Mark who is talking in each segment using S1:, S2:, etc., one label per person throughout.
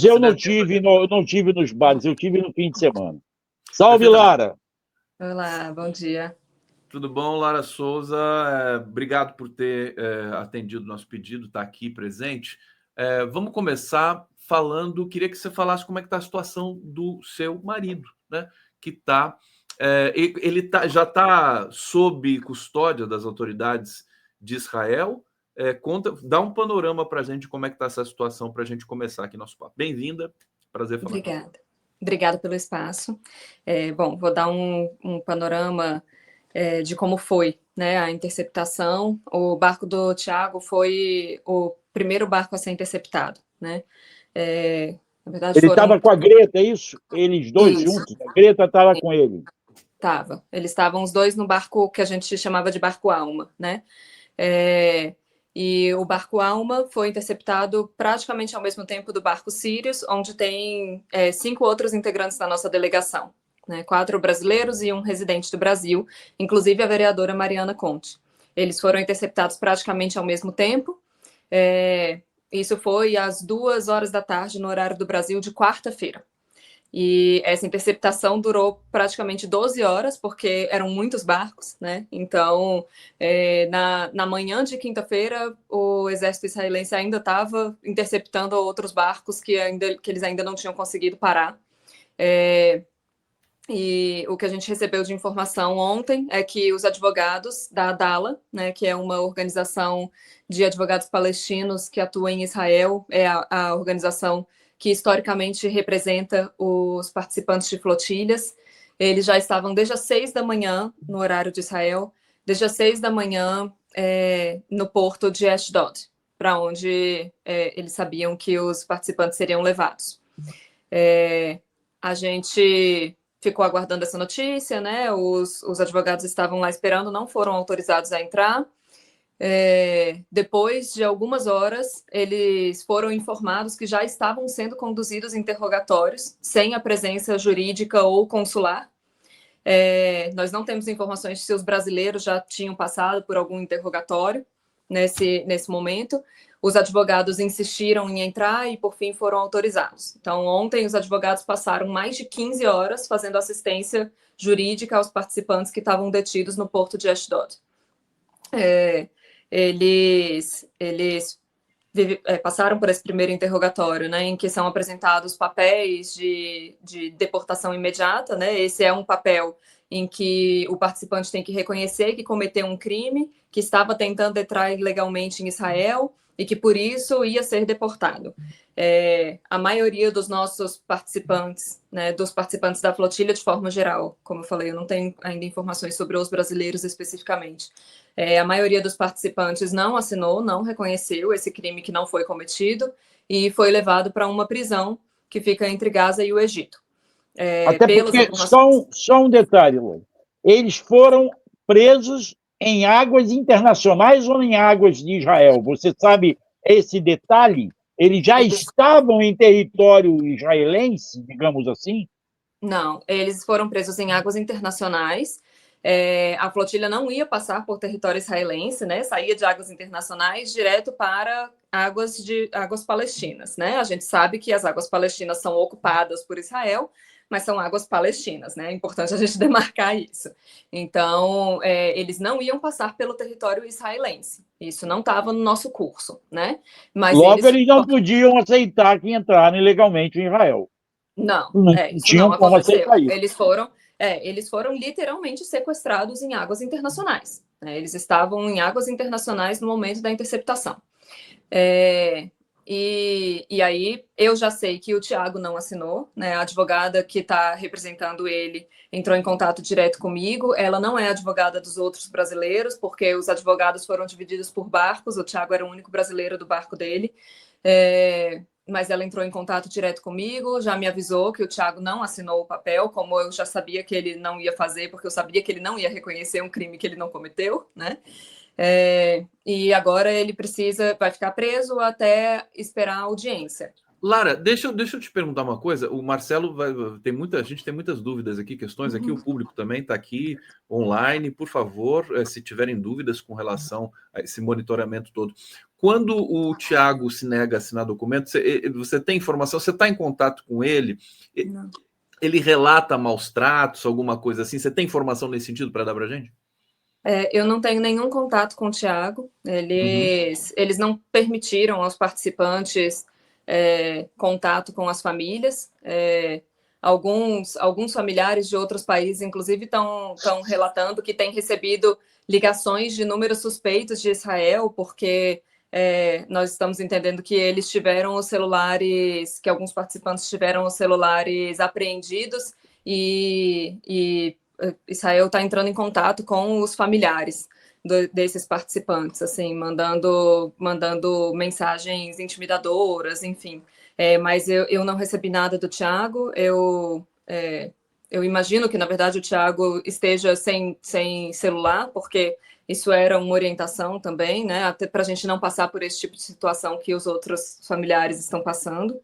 S1: Eu não tive nos bares, eu tive no fim de semana. Salve, Lara!
S2: Olá, bom dia.
S3: Tudo bom, Lara Souza? Obrigado por ter atendido o nosso pedido, estar aqui presente. Vamos começar falando, queria que você falasse como é que está a situação do seu marido, né? Que está, já está sob custódia das autoridades de Israel. Dá um panorama para a gente de como é que está essa situação para a gente começar aqui nosso papo. Bem-vinda, prazer falar.
S2: Obrigada pelo espaço. Bom, vou dar um panorama de como foi, né, a interceptação. O barco do Tiago foi o primeiro barco a ser interceptado, né? Na verdade,
S1: ele estava com a Greta, é isso? Eles dois juntos? A Greta estava com ele.
S2: Estava. Eles estavam os dois no barco que a gente chamava de barco Alma, né? E o barco Alma foi interceptado praticamente ao mesmo tempo do barco Sirius, onde tem 5 outros integrantes da nossa delegação, né? 4 brasileiros e um residente do Brasil, inclusive a vereadora Mariana Conte. Eles foram interceptados praticamente ao mesmo tempo. Isso foi às 2h no horário do Brasil de quarta-feira. E essa interceptação durou praticamente 12 horas, porque eram muitos barcos, né? Então, na manhã de quinta-feira, o exército israelense ainda estava interceptando outros barcos que eles ainda não tinham conseguido parar. E o que a gente recebeu de informação ontem é que os advogados da Adala, né, que é uma organização de advogados palestinos que atua em Israel, é a organização que historicamente representa os participantes de flotilhas. Eles já estavam desde as 6 da manhã, no horário de Israel, desde as 6 da manhã no porto de Ashdod, para onde eles sabiam que os participantes seriam levados. A gente ficou aguardando essa notícia, né? Os advogados estavam lá esperando, não foram autorizados a entrar. Depois de algumas horas, eles foram informados que já estavam sendo conduzidos interrogatórios sem a presença jurídica ou consular. Nós não temos informações se os brasileiros já tinham passado por algum interrogatório nesse momento. Os advogados insistiram em entrar e, por fim, foram autorizados. Então, ontem, os advogados passaram mais de 15 horas fazendo assistência jurídica aos participantes que estavam detidos no porto de Ashdod. Eles passaram por esse primeiro interrogatório, né, em que são apresentados papéis de deportação imediata, né? Esse é um papel em que o participante tem que reconhecer que cometeu um crime, que estava tentando entrar ilegalmente em Israel e que, por isso, ia ser deportado. A maioria dos nossos participantes, né, dos participantes da flotilha de forma geral, como eu falei, eu não tenho ainda informações sobre os brasileiros especificamente, a maioria dos participantes não assinou, não reconheceu esse crime que não foi cometido e foi levado para uma prisão que fica entre Gaza e o Egito.
S1: Até porque, só um detalhe, Lu. Eles foram presos em águas internacionais ou em águas de Israel? Você sabe esse detalhe? Eles já estavam em território israelense, digamos assim?
S2: Não, eles foram presos em águas internacionais. A flotilha não ia passar por território israelense, né? Saía de águas internacionais direto para águas palestinas, né? A gente sabe que as águas palestinas são ocupadas por Israel, mas são águas palestinas, né? É importante a gente demarcar isso. Então, eles não iam passar pelo território israelense. Isso não estava no nosso curso, né? Mas
S1: logo, eles não podiam aceitar que entraram ilegalmente em Israel.
S2: Não, isso
S1: tinham
S2: não
S1: como
S2: aconteceu.
S1: aceitar isso.
S2: Eles foram literalmente sequestrados em águas internacionais, né? Eles estavam em águas internacionais no momento da interceptação. E aí eu já sei que o Tiago não assinou, né? A advogada que está representando ele entrou em contato direto comigo. Ela não é advogada dos outros brasileiros, porque os advogados foram divididos por barcos. O Tiago era o único brasileiro do barco dele. Mas ela entrou em contato direto comigo, já me avisou que o Tiago não assinou o papel, como eu já sabia que ele não ia fazer, porque eu sabia que ele não ia reconhecer um crime que ele não cometeu, né? E agora ele vai ficar preso até esperar a audiência.
S3: Lara, deixa eu te perguntar uma coisa. O Marcelo a gente tem muitas dúvidas aqui, questões aqui, o público também está aqui online. Por favor, se tiverem dúvidas com relação a esse monitoramento todo. Quando o Thiago se nega a assinar documento, você tem informação, você está em contato com ele?
S2: Não.
S3: Ele relata maus tratos, alguma coisa assim? Você tem informação nesse sentido para dar para a gente?
S2: Eu não tenho nenhum contato com o Thiago. Eles não permitiram aos participantes contato com as famílias. Alguns familiares de outros países, inclusive, estão relatando que têm recebido ligações de números suspeitos de Israel, porque nós estamos entendendo que eles tiveram os celulares, que alguns participantes tiveram os celulares apreendidos e Israel está entrando em contato com os familiares desses participantes, assim, mandando mensagens intimidadoras, enfim. Mas eu não recebi nada do Thiago. Eu imagino que, na verdade, o Thiago esteja sem celular, porque isso era uma orientação também, né? Até para a gente não passar por esse tipo de situação que os outros familiares estão passando.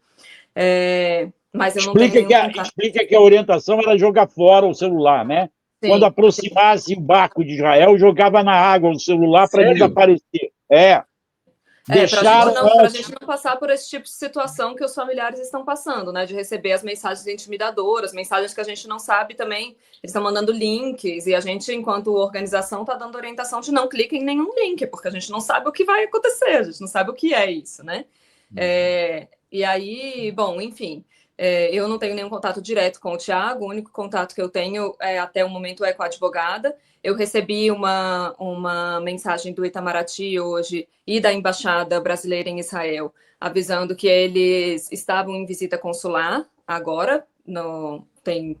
S2: Mas eu não tenho
S1: explica que a orientação era jogar fora o celular, né? Sim. Quando aproximasse o barco de Israel, jogava na água o celular para desaparecer.
S2: Para a gente não passar por esse tipo de situação que os familiares estão passando, né? De receber as mensagens intimidadoras, mensagens que a gente não sabe também. Eles estão mandando links e a gente, enquanto organização, está dando orientação de não clique em nenhum link, porque a gente não sabe o que vai acontecer, a gente não sabe o que é isso, né? E aí, bom, enfim, eu não tenho nenhum contato direto com o Thiago. O único contato que eu tenho até o momento é com a advogada. Eu recebi uma mensagem do Itamaraty hoje e da Embaixada Brasileira em Israel, avisando que eles estavam em visita consular agora, tem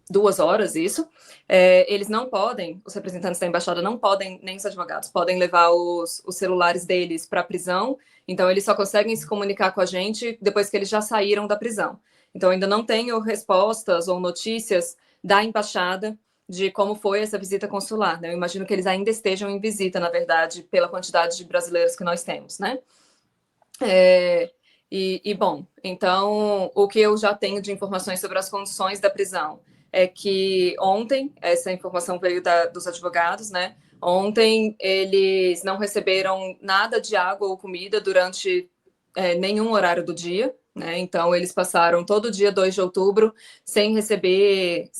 S2: 2 horas isso. Eles não podem, os representantes da Embaixada não podem, nem os advogados, podem levar os celulares deles para a prisão, então eles só conseguem se comunicar com a gente depois que eles já saíram da prisão. Então, ainda não tenho respostas ou notícias da Embaixada de como foi essa visita consular, né? Eu imagino que eles ainda estejam em visita, na verdade, pela quantidade de brasileiros que nós temos, né? Bom, então, o que eu já tenho de informações sobre as condições da prisão é que ontem, essa informação veio dos advogados, né? Ontem, eles não receberam nada de água ou comida durante nenhum horário do dia, né? Então, eles passaram todo o dia 2 de outubro sem receber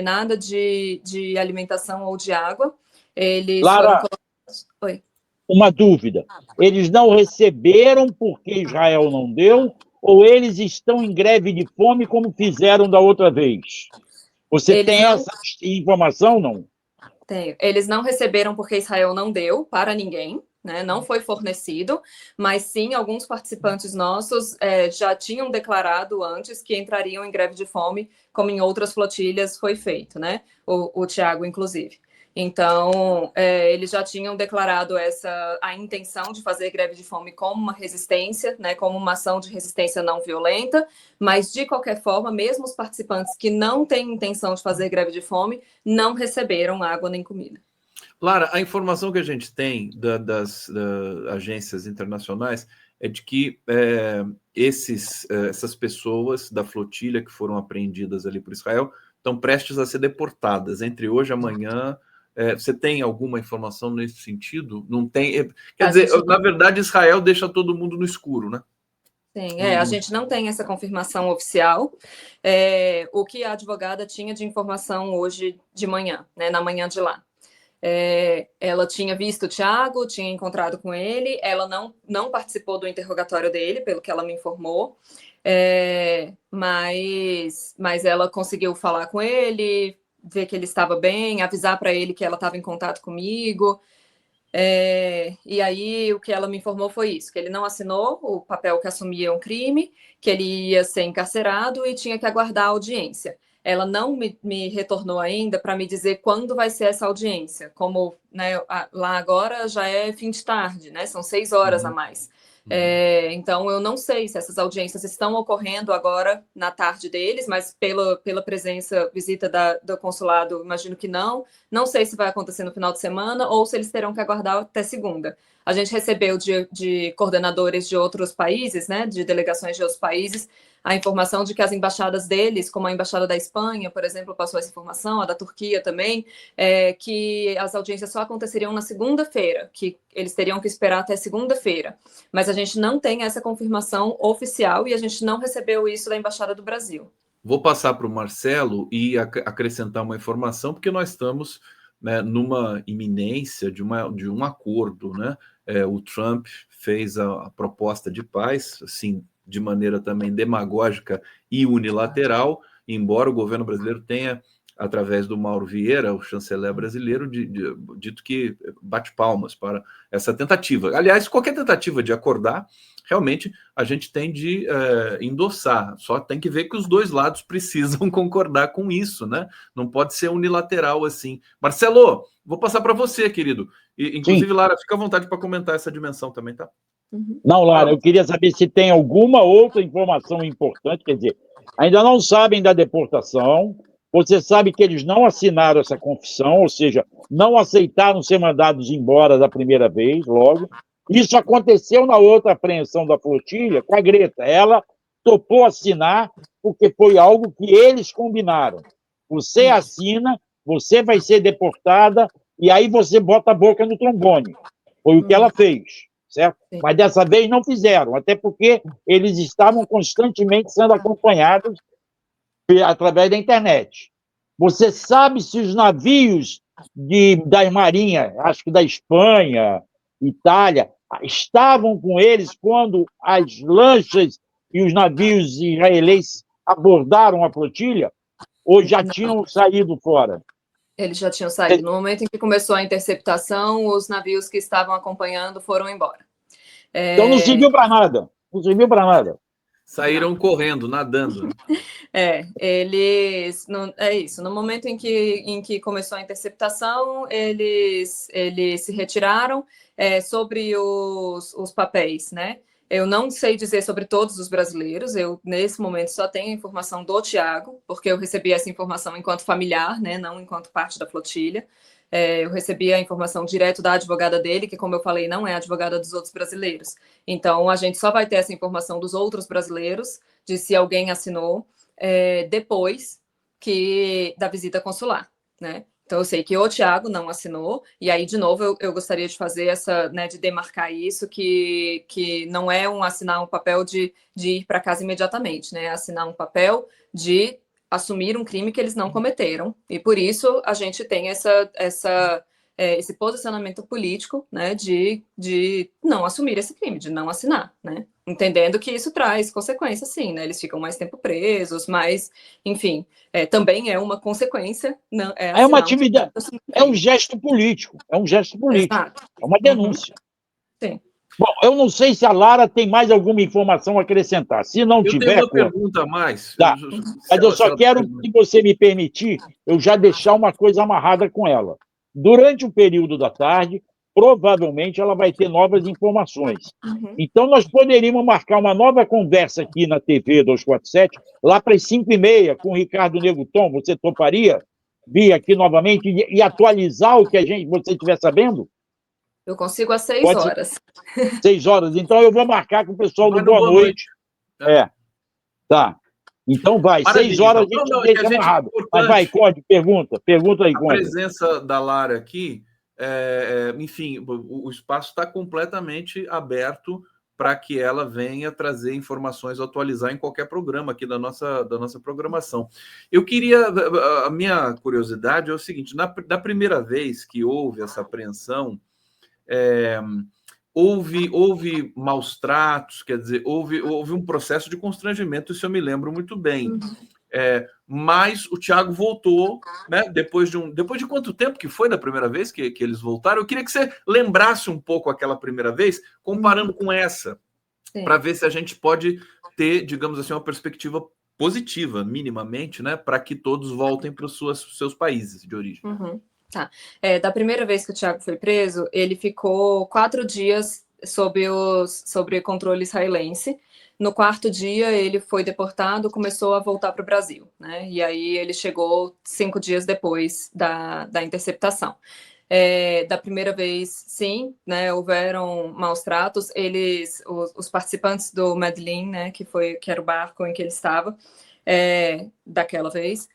S2: nada de alimentação ou de água. Eles
S1: Lara,
S2: foram colocados... Oi.
S1: Uma dúvida. Eles não receberam porque Israel não deu, ou eles estão em greve de fome como fizeram da outra vez? Você tem essa informação, não?
S2: Tenho. Eles não receberam porque Israel não deu para ninguém, né? Não foi fornecido, mas sim, alguns participantes nossos já tinham declarado antes que entrariam em greve de fome, como em outras flotilhas foi feito, né? O Thiago, inclusive. Então, eles já tinham declarado a intenção de fazer greve de fome como uma resistência, né, como uma ação de resistência não violenta, mas, de qualquer forma, mesmo os participantes que não têm intenção de fazer greve de fome não receberam água nem comida.
S3: Lara, a informação que a gente tem das agências internacionais é de que essas pessoas da flotilha que foram apreendidas ali por Israel estão prestes a ser deportadas entre hoje e amanhã. Você tem alguma informação nesse sentido? Não tem. Quer dizer, na verdade, Israel deixa todo mundo no escuro, né?
S2: Sim, a gente não tem essa confirmação oficial. O que a advogada tinha de informação hoje de manhã, né, na manhã de lá. Ela tinha visto o Thiago, tinha encontrado com ele, ela não participou do interrogatório dele, pelo que ela me informou, mas ela conseguiu falar com ele, ver que ele estava bem, avisar para ele que ela estava em contato comigo. E aí o que ela me informou foi isso, que ele não assinou o papel que assumia um crime, que ele ia ser encarcerado e tinha que aguardar a audiência. Ela não me retornou ainda para me dizer quando vai ser essa audiência, como, né, lá agora já é fim de tarde, né, são 6 horas a mais. Então, eu não sei se essas audiências estão ocorrendo agora na tarde deles, mas pela visita do consulado, imagino que não. Não sei se vai acontecer no final de semana ou se eles terão que aguardar até segunda. A gente recebeu de coordenadores de outros países, né, de delegações de outros países, a informação de que as embaixadas deles, como a embaixada da Espanha, por exemplo, passou essa informação, a da Turquia também, que as audiências só aconteceriam na segunda-feira, que eles teriam que esperar até segunda-feira. Mas a gente não tem essa confirmação oficial e a gente não recebeu isso da Embaixada do Brasil.
S3: Vou passar para o Marcelo e acrescentar uma informação, porque nós estamos, né, numa iminência de um acordo, né? O Trump fez a proposta de paz, assim, de maneira também demagógica e unilateral, embora o governo brasileiro tenha, através do Mauro Vieira, o chanceler brasileiro, dito que bate palmas para essa tentativa. Aliás, qualquer tentativa de acordar, realmente a gente tem de endossar, só tem que ver que os dois lados precisam concordar com isso, né? Não pode ser unilateral assim. Marcelo, vou passar para você, querido. Inclusive, sim, Lara, fica à vontade para comentar essa dimensão também, tá?
S1: Não, Lara, eu queria saber se tem alguma outra informação importante, quer dizer, ainda não sabem da deportação, você sabe que eles não assinaram essa confissão, ou seja, não aceitaram ser mandados embora da primeira vez, logo. Isso aconteceu na outra apreensão da flotilha com a Greta. Ela topou assinar porque foi algo que eles combinaram. Você assina, você vai ser deportada e aí você bota a boca no trombone. Foi o que ela fez, certo? Sim. Mas dessa vez não fizeram, até porque eles estavam constantemente sendo acompanhados através da internet. Você sabe se os navios das marinhas, acho que da Espanha, Itália, estavam com eles quando as lanchas e os navios israelenses abordaram a flotilha? Ou já tinham saído fora?
S2: Eles já tinham saído. No momento em que começou a interceptação, os navios que estavam acompanhando foram embora.
S1: Então não serviu para nada. Não serviu para nada.
S3: Saíram correndo, nadando.
S2: Eles... é isso. No momento em que começou a interceptação, eles se retiraram sobre os papéis, né? Eu não sei dizer sobre todos os brasileiros, eu, nesse momento, só tenho a informação do Tiago, porque eu recebi essa informação enquanto familiar, né, não enquanto parte da flotilha. Eu recebi a informação direto da advogada dele, que, como eu falei, não é advogada dos outros brasileiros. Então, a gente só vai ter essa informação dos outros brasileiros, de se alguém assinou, depois da visita consular, né? Então, eu sei que o Tiago não assinou, e aí, de novo, eu gostaria de fazer essa, né, de demarcar isso, que não é assinar um papel de ir para casa imediatamente, né? Assinar um papel de assumir um crime que eles não cometeram, e por isso a gente tem esse posicionamento político, né, de não assumir esse crime, de não assinar, né? Entendendo que isso traz consequências, sim, né? Eles ficam mais tempo presos, mas, enfim, também é uma consequência. Não,
S1: é uma atividade, é um gesto político, Exato. É uma denúncia.
S2: Sim.
S1: Bom, eu não sei se a Lara tem mais alguma informação a acrescentar. Se não tiver...
S3: Eu tenho uma pergunta a mais.
S1: Tá. Mas eu só quero, se você me permitir, eu já deixar uma coisa amarrada com ela. Durante o período da tarde, provavelmente ela vai ter novas informações. Então, nós poderíamos marcar uma nova conversa aqui na TV 247, lá para as 5h30, com o Ricardo Neguton. Você toparia vir aqui novamente e atualizar o que você estiver sabendo?
S2: Eu consigo às 6 horas.
S1: 6 horas. Então, eu vou marcar com o pessoal do Boa Noite. Tá. Então, vai.
S3: Maravilha,
S1: 6 horas a gente deixa amarrado. Mas vai, Code, pergunta aí, Code.
S3: A presença da Lara aqui, enfim, o espaço está completamente aberto para que ela venha trazer informações, atualizar em qualquer programa aqui da nossa programação. Eu queria... A minha curiosidade é o seguinte, da primeira vez que houve essa apreensão, houve maus tratos, quer dizer, houve um processo de constrangimento, isso eu me lembro muito bem. Mas o Tiago voltou, né? Depois de quanto tempo que foi da primeira vez que eles voltaram? Eu queria que você lembrasse um pouco aquela primeira vez, comparando com essa, para ver se a gente pode ter, digamos assim, uma perspectiva positiva, minimamente, né? Para que todos voltem para os seus países de origem.
S2: Tá. Da primeira vez que o Tiago foi preso, ele ficou 4 dias sob controle israelense. No quarto dia, ele foi deportado, começou a voltar para o Brasil, né? E aí ele chegou 5 dias depois da interceptação. Da primeira vez, sim, né? Houveram maus tratos. Os participantes do Medellín, né? Que era o barco em que ele estava, daquela vez,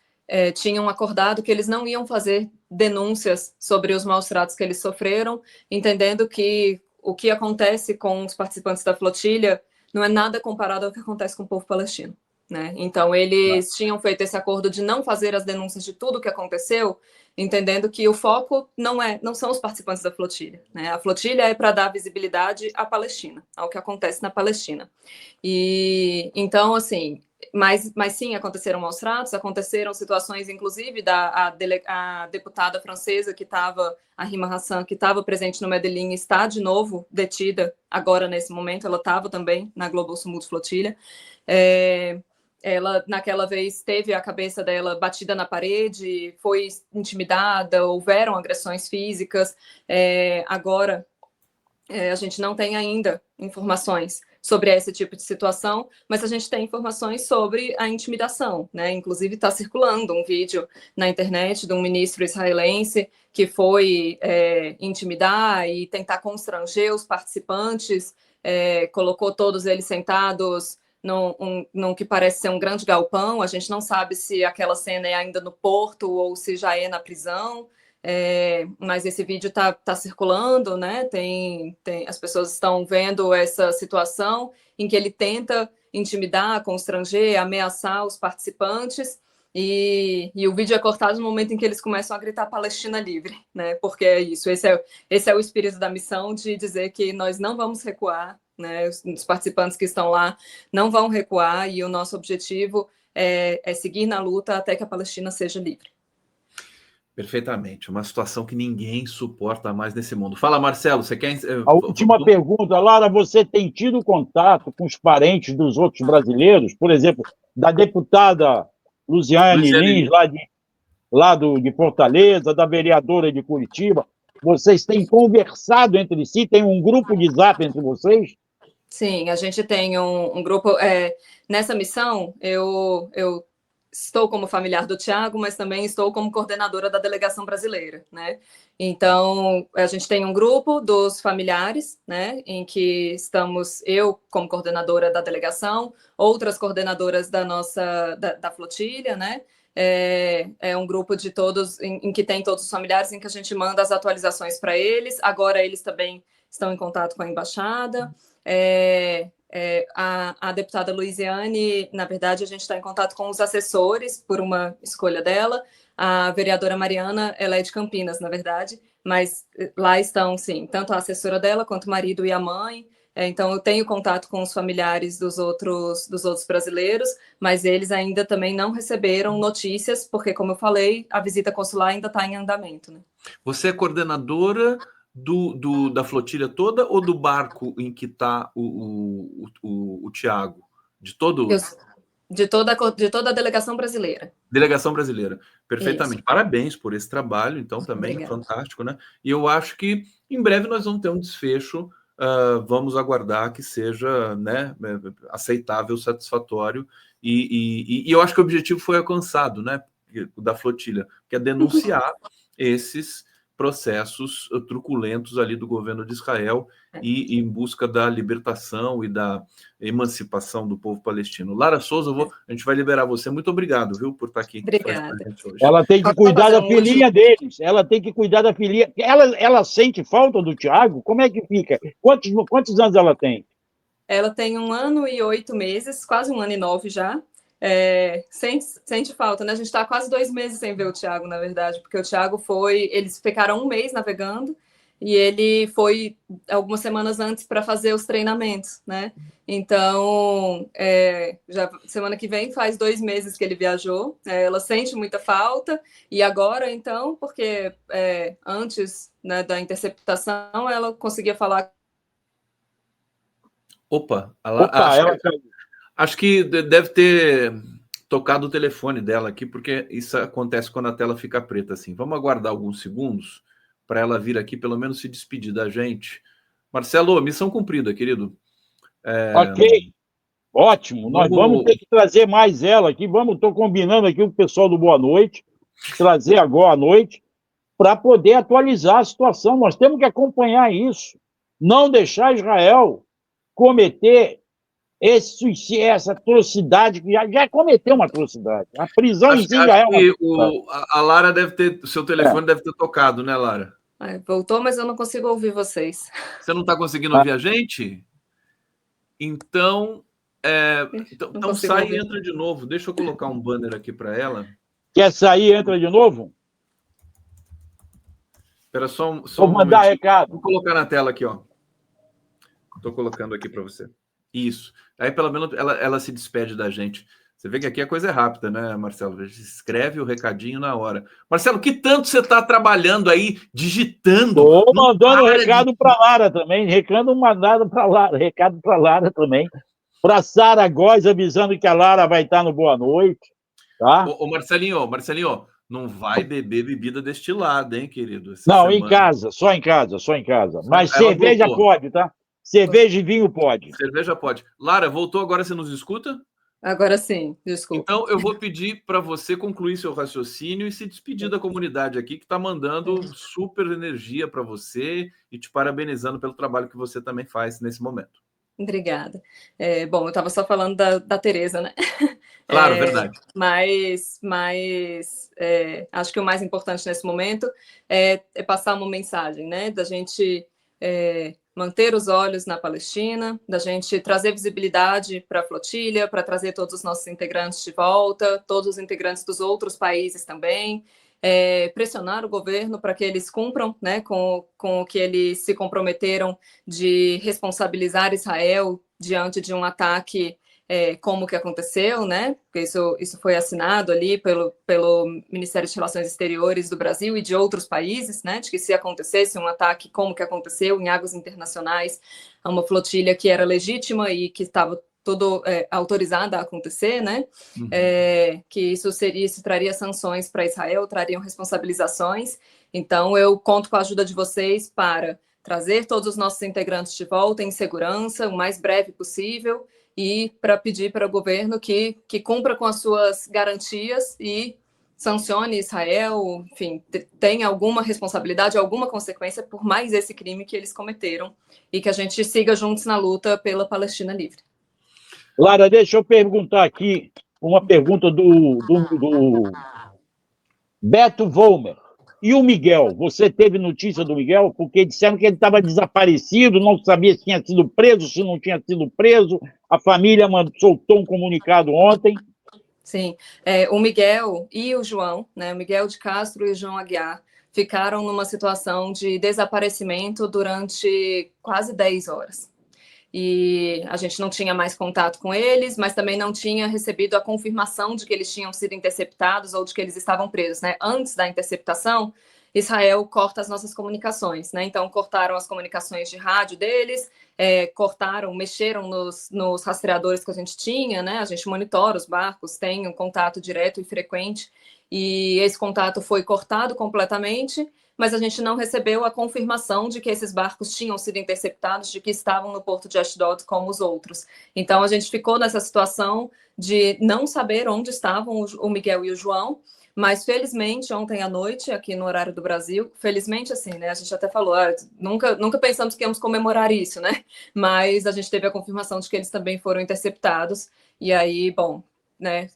S2: tinham acordado que eles não iam fazer denúncias sobre os maus tratos que eles sofreram, entendendo que o que acontece com os participantes da flotilha não é nada comparado ao que acontece com o povo palestino, né? Então, eles tinham feito esse acordo de não fazer as denúncias de tudo o que aconteceu, entendendo que o foco não são os participantes da flotilha, né? A flotilha é para dar visibilidade à Palestina, ao que acontece na Palestina. E então, assim, mas sim, aconteceram maus tratos, aconteceram situações, inclusive, a deputada francesa que estava, a Rima Hassan, que estava presente no Medellín, está de novo detida agora, nesse momento. Ela estava também na Global Sumut Flotilha. Ela, naquela vez, teve a cabeça dela batida na parede, foi intimidada, houveram agressões físicas. Agora, a gente não tem ainda informações sobre esse tipo de situação, mas a gente tem informações sobre a intimidação, né? Inclusive está circulando um vídeo na internet de um ministro israelense que foi intimidar e tentar constranger os participantes, colocou todos eles sentados num que parece ser um grande galpão. A gente não sabe se aquela cena é ainda no porto ou se já é na prisão. Mas esse vídeo está circulando, né? As pessoas estão vendo essa situação em que ele tenta intimidar, constranger, ameaçar os participantes, e o vídeo é cortado no momento em que eles começam a gritar Palestina livre, né? Porque é isso, esse é o espírito da missão, de dizer que nós não vamos recuar, né? Os participantes que estão lá não vão recuar, e o nosso objetivo é seguir na luta até que a Palestina seja livre.
S3: Perfeitamente. Uma situação que ninguém suporta mais nesse mundo. Fala, Marcelo, você quer...
S1: A última pergunta, Lara, você tem tido contato com os parentes dos outros brasileiros? Por exemplo, da deputada Luziane Lins, de Fortaleza, da vereadora de Curitiba. Vocês têm conversado entre si? Tem um grupo de zap entre vocês?
S2: Sim, a gente tem um grupo... nessa missão, eu estou como familiar do Tiago, mas também estou como coordenadora da delegação brasileira, né? Então, a gente tem um grupo dos familiares, né, em que estamos eu como coordenadora da delegação, outras coordenadoras da flotilha, né? É um grupo de todos, em que tem todos os familiares, em que a gente manda as atualizações para eles. Agora eles também estão em contato com a embaixada. A deputada Luziane, na verdade, a gente está em contato com os assessores, por uma escolha dela. A vereadora Mariana, ela é de Campinas, na verdade, mas lá estão, sim, tanto a assessora dela, quanto o marido e a mãe. Então, eu tenho contato com os familiares dos outros brasileiros, mas eles ainda também não receberam notícias, porque, como eu falei, a visita consular ainda está em andamento, né?
S3: Você é coordenadora da flotilha toda ou do barco em que está o Tiago? De todo...
S2: De toda a delegação brasileira.
S3: Delegação brasileira, perfeitamente.
S2: Isso.
S3: Parabéns por esse trabalho, então, também. Obrigada. Fantástico, né? E eu acho que em breve nós vamos ter um desfecho, vamos aguardar que seja, né, aceitável, satisfatório, e eu acho que o objetivo foi alcançado, né, da flotilha, que é denunciar esses processos truculentos ali do governo de Israel e em busca da libertação e da emancipação do povo palestino. Lara Souza, a gente vai liberar você. Muito obrigado, viu, por estar aqui.
S2: Obrigada.
S3: Hoje.
S1: Ela tem que cuidar da filhinha deles. Ela tem que cuidar da filhinha. Ela sente falta do Tiago? Como é que fica? Quantos anos ela tem?
S2: Ela tem 1 ano e 8 meses, quase 1 ano e 9 já. Sente falta, né? A gente está quase 2 meses sem ver o Tiago, na verdade, porque o Tiago eles ficaram 1 mês navegando e ele foi algumas semanas antes para fazer os treinamentos, né? Então, já semana que vem faz 2 meses que ele viajou. Ela sente muita falta, e agora, então, porque antes, né, da interceptação, ela conseguia falar.
S3: Acho que deve ter tocado o telefone dela aqui, porque isso acontece quando a tela fica preta assim. Vamos aguardar alguns segundos para ela vir aqui, pelo menos se despedir da gente. Marcelo, missão cumprida, querido.
S1: Ok, ótimo. Nós vamos ter que trazer mais ela aqui. Estou combinando aqui com o pessoal do Boa Noite, trazer agora à noite, para poder atualizar a situação. Nós temos que acompanhar isso. Não deixar Israel cometer essa atrocidade, que já cometeu uma atrocidade. A prisão em si já é uma atrocidade.
S3: A Lara deve ter, o seu telefone deve ter tocado, né, Lara?
S2: Voltou, mas eu não consigo ouvir vocês.
S3: Você não está conseguindo ouvir a gente? Então, sai e entra de novo. Deixa eu colocar um banner aqui para ela.
S1: Quer sair e entra de novo?
S3: Espera só
S1: Vou mandar recado.
S3: Vou colocar na tela aqui, ó. Estou colocando aqui para você. Isso. Aí, pelo menos, ela se despede da gente. Você vê que aqui a coisa é rápida, né, Marcelo? Escreve o recadinho na hora. Marcelo, que tanto você está trabalhando aí, digitando?
S1: Estou mandando recado para a Lara também. Recado para a Lara também. Para Sara Góes, avisando que a Lara vai estar no Boa Noite. Tá?
S3: Ô, Marcelinho, não vai beber bebida destilada, hein, querido?
S1: Não, em casa, só em casa. Mas cerveja pode, tá? Cerveja e vinho pode.
S3: Cerveja pode. Lara, voltou agora, você nos escuta?
S2: Agora sim, desculpa.
S3: Então, eu vou pedir para você concluir seu raciocínio e se despedir da comunidade aqui, que está mandando super energia para você e te parabenizando pelo trabalho que você também faz nesse momento.
S2: Obrigada. Bom, eu estava só falando da Tereza, né?
S3: Claro, verdade.
S2: Mas acho que o mais importante nesse momento é passar uma mensagem, né? Da gente manter os olhos na Palestina, da gente trazer visibilidade para a flotilha, para trazer todos os nossos integrantes de volta, todos os integrantes dos outros países também, pressionar o governo para que eles cumpram, né, com o que eles se comprometeram de responsabilizar Israel diante de um ataque como que aconteceu, né? Porque isso foi assinado ali pelo Ministério de Relações Exteriores do Brasil e de outros países, né? De que se acontecesse um ataque como que aconteceu em águas internacionais a uma flotilha que era legítima e que estava tudo autorizada a acontecer, né?
S3: Uhum.
S2: Que isso traria sanções para Israel, trariam responsabilizações. Então, eu conto com a ajuda de vocês para trazer todos os nossos integrantes de volta em segurança, o mais breve possível, e para pedir para o governo que cumpra com as suas garantias e sancione Israel, enfim, tenha alguma responsabilidade, alguma consequência por mais esse crime que eles cometeram e que a gente siga juntos na luta pela Palestina livre.
S1: Lara, deixa eu perguntar aqui uma pergunta do Beto Volmer. E o Miguel? Você teve notícia do Miguel? Porque disseram que ele estava desaparecido, não sabia se tinha sido preso, se não tinha sido preso. A família soltou um comunicado ontem.
S2: Sim, o Miguel e o João, né, o Miguel de Castro e o João Aguiar, ficaram numa situação de desaparecimento durante quase 10 horas. E a gente não tinha mais contato com eles, mas também não tinha recebido a confirmação de que eles tinham sido interceptados ou de que eles estavam presos, né? Antes da interceptação, Israel corta as nossas comunicações, né? Então, cortaram as comunicações de rádio deles, mexeram nos rastreadores que a gente tinha, né? A gente monitora os barcos, tem um contato direto e frequente, e esse contato foi cortado completamente, mas a gente não recebeu a confirmação de que esses barcos tinham sido interceptados, de que estavam no porto de Ashdod como os outros. Então, a gente ficou nessa situação de não saber onde estavam o Miguel e o João, mas, felizmente, ontem à noite, aqui no horário do Brasil, felizmente, assim, né, a gente até falou, nunca pensamos que íamos comemorar isso, né, mas a gente teve a confirmação de que eles também foram interceptados, e aí, bom, né,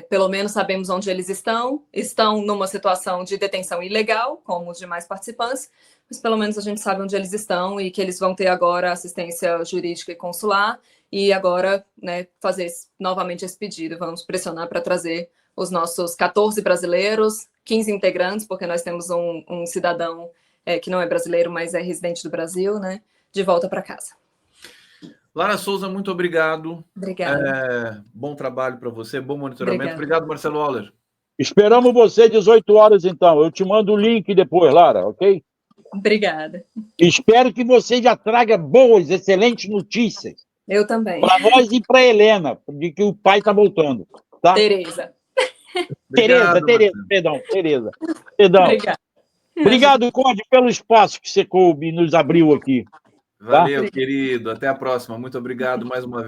S2: pelo menos sabemos onde eles estão numa situação de detenção ilegal, como os demais participantes, mas pelo menos a gente sabe onde eles estão e que eles vão ter agora assistência jurídica e consular, e agora, né, fazer novamente esse pedido, vamos pressionar para trazer os nossos 14 brasileiros, 15 integrantes, porque nós temos um cidadão que não é brasileiro, mas é residente do Brasil, né, de volta para casa.
S3: Lara Souza, muito obrigado.
S2: Obrigada.
S3: Bom trabalho para você, bom monitoramento. Obrigado, Marcelo Oller.
S1: Esperamos você 18 horas, então. Eu te mando o link depois, Lara, ok?
S2: Obrigada.
S1: Espero que você já traga boas, excelentes notícias.
S2: Eu também.
S1: Para nós e para Helena, de que o pai está voltando. Tá?
S2: Tereza.
S1: Tereza.
S2: Obrigada.
S1: Obrigado, Conde, pelo espaço que você coube e nos abriu aqui.
S3: Valeu, querido. Até a próxima. Muito obrigado mais uma vez.